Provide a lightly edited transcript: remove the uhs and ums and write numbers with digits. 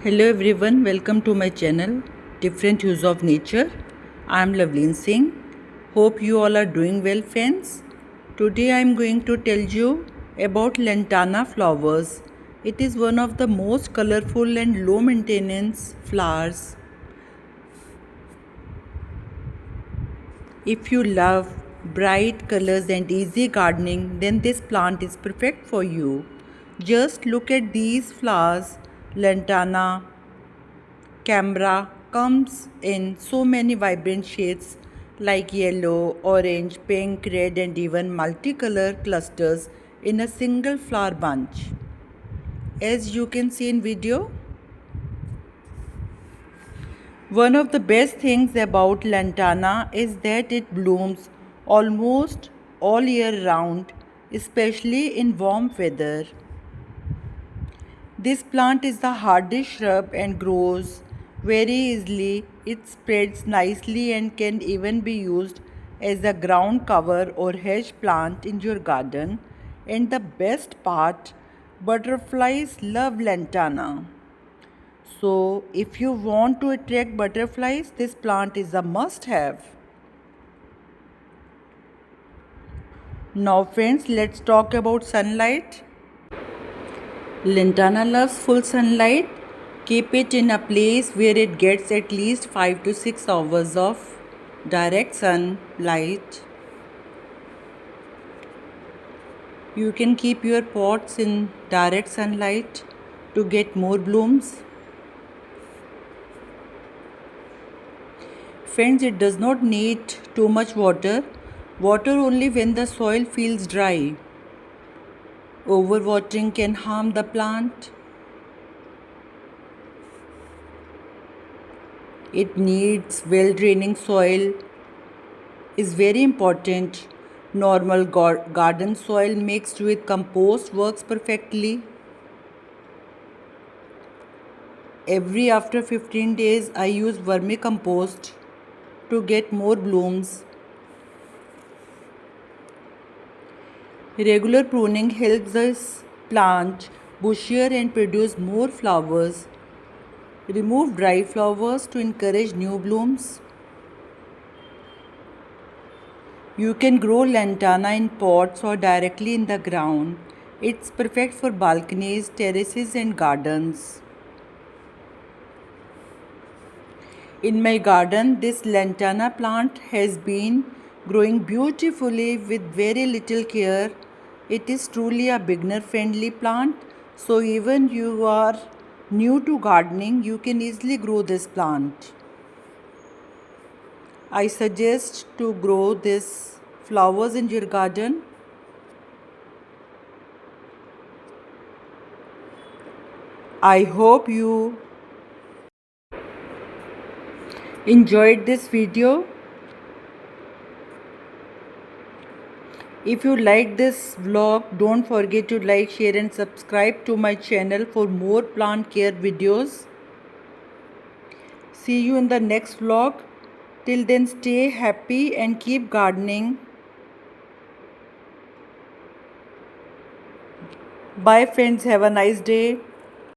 Hello everyone, welcome to my channel Different Hues of Nature. I am Lavleen Singh. Hope you all are doing well, friends. Today I am going to tell you about Lantana flowers. It is one of the most colorful and low maintenance flowers. If you love bright colors and easy gardening, then this plant is perfect for you. Just look at these flowers. Lantana camara comes in so many vibrant shades like yellow, orange, pink, red, and even multicolor clusters in a single flower bunch. As you can see in video, one of the best things about lantana is that it blooms almost all year round, especially in warm weather. This plant is the hardest shrub and grows very easily. It spreads nicely and can even be used as a ground cover or hedge plant in your garden. And the best part, butterflies love lantana. So, if you want to attract butterflies, this plant is a must have. Now, friends, let's talk about sunlight. Lantana loves full sunlight. Keep it in a place where it gets at least 5 to 6 hours of direct sunlight. You can keep your pots in direct sunlight to get more blooms. Friends, it does not need too much water. Water only when the soil feels dry. Overwatering can harm the plant. It needs well draining soil is very important. Normal garden soil mixed with compost works perfectly. Every after 15 days I use vermicompost to get more blooms. Regular pruning helps this plant bushier and produce more flowers. Remove dry flowers to encourage new blooms. You can grow lantana in pots or directly in the ground. It's perfect for balconies, terraces, and gardens. In my garden, this lantana plant has been growing beautifully with very little care. It is truly a beginner friendly plant, so even you are new to gardening, you can easily grow this plant. I suggest to grow these flowers in your garden. I hope you enjoyed this video. If you like this vlog, don't forget to like, share and subscribe to my channel for more plant care videos. See you in the next vlog. Till then, stay happy and keep gardening. Bye friends, have a nice day.